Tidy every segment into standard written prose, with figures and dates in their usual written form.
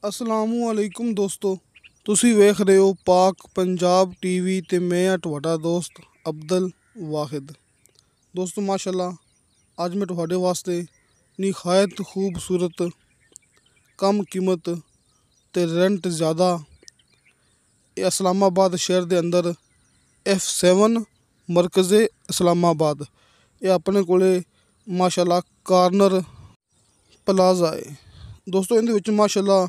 असलामुअलैकुम दोस्तों, ਤੁਸੀਂ ਵੇਖ ਰਹੇ ਹੋ ਪਾਕ ਪੰਜਾਬ ਟੀਵੀ ਤੇ ਮੈਂ ਆ ਤੁਹਾਡਾ ਦੋਸਤ ਅਬਦੁਲ ਵਾਹਿਦ। ਦੋਸਤੋ ਮਾਸ਼ਾਅੱਲਾ, ਅੱਜ ਮੈਂ ਤੁਹਾਡੇ ਵਾਸਤੇ ਨਿਹਾਇਤ ਖੂਬਸੂਰਤ, ਕਮ ਕੀਮਤ ਤੇ ਰੈਂਟ ਜ਼ਿਆਦਾ ਇਹ ਇਸਲਾਮਾਬਾਦ ਸ਼ਹਿਰ ਦੇ ਅੰਦਰ F7 ਮਰਕਜ਼ੇ ਇਸਲਾਮਾਬਾਦ ਇਹ ਆਪਣੇ ਕੋਲੇ ਮਾਸ਼ਾਅੱਲਾ ਕਾਰਨਰ ਪਲਾਜ਼ਾ ਹੈ। ਦੋਸਤੋ ਇਹਦੇ ਵਿੱਚ ਮਾਸ਼ਾਅੱਲਾ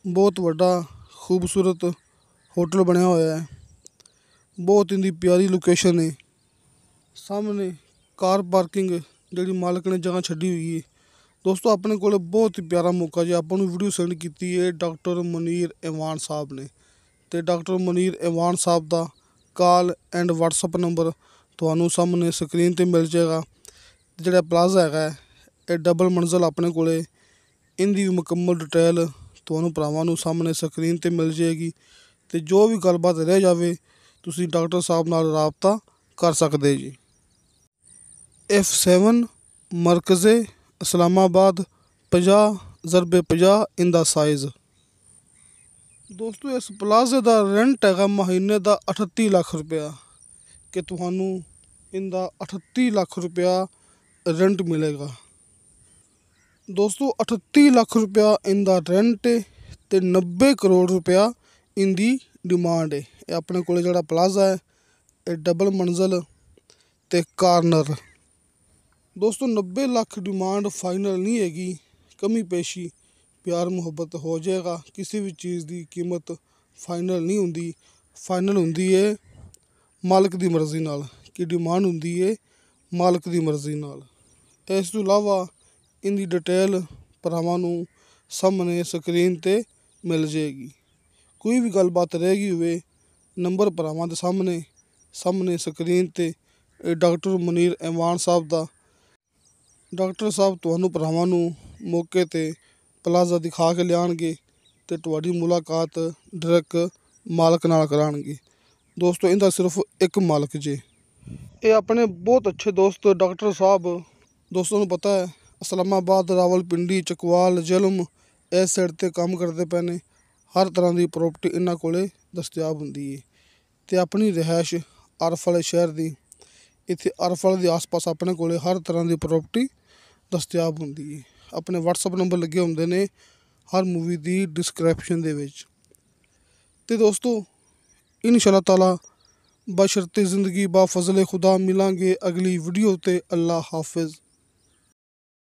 ਬਹੁਤ ਵੱਡਾ ਖੂਬਸੂਰਤ ਹੋਟਲ ਬਣਿਆ ਹੋਇਆ ਹੈ। ਬਹੁਤ ਇਹਦੀ ਪਿਆਰੀ ਲੋਕੇਸ਼ਨ ਹੈ। ਸਾਹਮਣੇ ਕਾਰ ਪਾਰਕਿੰਗ ਜਿਹੜੀ ਮਾਲਕ ਨੇ ਜਗ੍ਹਾ ਛੱਡੀ ਹੋਈ ਹੈ। ਦੋਸਤੋ ਆਪਣੇ ਕੋਲ ਬਹੁਤ ਹੀ ਪਿਆਰਾ ਮੌਕਾ ਜੇ ਆਪਾਂ ਨੂੰ ਵੀਡੀਓ ਸੈਂਡ ਕੀਤੀ ਹੈ ਡਾਕਟਰ ਮੁਨੀਰ ਈਵਾਨ ਸਾਹਿਬ ਨੇ, ਅਤੇ doctor Munir Ivan Sahib the call and WhatsApp number ਤੁਹਾਨੂੰ ਸਾਹਮਣੇ ਸਕਰੀਨ 'ਤੇ ਮਿਲ ਜਾਏਗਾ। ਜਿਹੜਾ ਪਲਾਜ਼ਾ ਹੈਗਾ ਇਹ ਡਬਲ ਮੰਜ਼ਿਲ ਆਪਣੇ ਕੋਲੇ, ਇਹਦੀ ਵੀ ਮੁਕੰਮਲ ਡਿਟੇਲ ਤੁਹਾਨੂੰ ਭਰਾਵਾਂ ਨੂੰ ਸਾਹਮਣੇ ਸਕਰੀਨ 'ਤੇ ਮਿਲ ਜਾਏਗੀ। ਅਤੇ ਜੋ ਵੀ ਗੱਲਬਾਤ ਰਹਿ ਜਾਵੇ ਤੁਸੀਂ ਡਾਕਟਰ ਸਾਹਿਬ ਨਾਲ ਰਾਬਤਾ ਕਰ ਸਕਦੇ ਜੀ। F7 ਮਰਕਜ਼ੇ ਇਸਲਾਮਾਬਾਦ 50x50 ਇਹਦਾ ਸਾਈਜ਼। ਦੋਸਤੋ ਇਸ ਪਲਾਜ਼ੇ ਦਾ ਰੈਂਟ ਹੈਗਾ ਮਹੀਨੇ ਦਾ 38 ਲੱਖ ਰੁਪਇਆ, ਕਿ ਤੁਹਾਨੂੰ ਇਹਦਾ 38 ਲੱਖ ਰੁਪਇਆ ਰੈਂਟ ਮਿਲੇਗਾ। ਦੋਸਤੋ 38 ਲੱਖ ਰੁਪਇਆ ਇਹਦਾ ਰੈਂਟ ਹੈ ਅਤੇ 90 ਕਰੋੜ ਰੁਪਇਆ ਇਹਦੀ ਡਿਮਾਂਡ ਹੈ। ਇਹ ਆਪਣੇ ਕੋਲ ਜਿਹੜਾ ਪਲਾਜ਼ਾ ਹੈ ਇਹ ਡਬਲ ਮੰਜ਼ਿਲ ਅਤੇ ਕਾਰਨਰ। ਦੋਸਤੋ 90 ਲੱਖ ਡਿਮਾਂਡ ਫਾਈਨਲ ਨਹੀਂ ਹੈਗੀ, ਕਮੀ ਪੇਸ਼ੀ ਪਿਆਰ ਮੁਹੱਬਤ ਹੋ ਜਾਏਗਾ। ਕਿਸੇ ਵੀ ਚੀਜ਼ ਦੀ ਕੀਮਤ ਫਾਈਨਲ ਨਹੀਂ ਹੁੰਦੀ, ਫਾਈਨਲ ਹੁੰਦੀ ਹੈ ਮਾਲਕ ਦੀ ਮਰਜ਼ੀ ਨਾਲ, ਕਿ ਡਿਮਾਂਡ ਹੁੰਦੀ ਹੈ ਮਾਲਕ ਦੀ ਮਰਜ਼ੀ ਨਾਲ। ਇਸ ਤੋਂ ਇਲਾਵਾ ਇਹਦੀ ਡਿਟੇਲ ਭਰਾਵਾਂ ਨੂੰ ਸਾਹਮਣੇ ਸਕਰੀਨ 'ਤੇ ਮਿਲ ਜਾਏਗੀ। ਕੋਈ ਵੀ ਗੱਲਬਾਤ ਰਹਿ ਗਈ ਹੋਵੇ ਨੰਬਰ ਭਰਾਵਾਂ ਦੇ ਸਾਹਮਣੇ ਸਕਰੀਨ 'ਤੇ ਇਹ ਡਾਕਟਰ ਮੁਨੀਰ ਈਵਾਨ ਸਾਹਿਬ ਦਾ, ਡਾਕਟਰ ਸਾਹਿਬ ਤੁਹਾਨੂੰ ਭਰਾਵਾਂ ਨੂੰ ਮੌਕੇ 'ਤੇ ਪਲਾਜ਼ਾ ਦਿਖਾ ਕੇ ਲਿਆਉਣਗੇ ਅਤੇ ਤੁਹਾਡੀ ਮੁਲਾਕਾਤ ਡਾਇਰੈਕਟ ਮਾਲਕ ਨਾਲ ਕਰਾਉਣਗੇ। ਦੋਸਤੋ ਇਹਦਾ ਸਿਰਫ ਇੱਕ ਮਾਲਕ ਜੇ। ਇਹ ਆਪਣੇ ਬਹੁਤ ਅੱਛੇ ਦੋਸਤ ਡਾਕਟਰ ਸਾਹਿਬ, ਦੋਸਤੋਂ ਨੂੰ ਪਤਾ ਹੈ ਇਸਲਾਮਾਬਾਦ, ਰਾਵਲਪਿੰਡੀ, ਚਕਵਾਲ, ਜਲਮ ਇਸ ਸਾਈਡ 'ਤੇ ਕੰਮ ਕਰਦੇ ਪਏ ਨੇ। ਹਰ ਤਰ੍ਹਾਂ ਦੀ ਪ੍ਰੋਪਰਟੀ ਇਹਨਾਂ ਕੋਲ ਦਸਤਿਆਬ ਹੁੰਦੀ ਹੈ। ਅਤੇ ਆਪਣੀ ਰਿਹਾਇਸ਼ ਅਰਫ ਵਾਲੇ ਸ਼ਹਿਰ ਦੀ, ਇੱਥੇ ਅਰਫ ਵਾਲੇ ਦੇ ਆਸ ਪਾਸ ਆਪਣੇ ਕੋਲ ਹਰ ਤਰ੍ਹਾਂ ਦੀ ਪ੍ਰੋਪਰਟੀ ਦਸਤਿਆਬ ਹੁੰਦੀ ਹੈ। ਆਪਣੇ ਵਟਸਐਪ ਨੰਬਰ ਲੱਗੇ ਹੁੰਦੇ ਨੇ ਹਰ ਮੂਵੀ ਦੀ ਡਿਸਕ੍ਰਿਪਸ਼ਨ ਦੇ ਵਿੱਚ। ਅਤੇ ਦੋਸਤੋ ਇਨਸ਼ਾ ਅੱਲਾਹ ਤਾਲਾ ਬਸ਼ਰਤੇ ਜ਼ਿੰਦਗੀ ਬਾ ਫਜ਼ਲ ਖੁਦਾ ਮਿਲਾਂਗੇ ਅਗਲੀ ਵੀਡੀਓ 'ਤੇ। ਅੱਲਾ ਹਾਫਿਜ਼।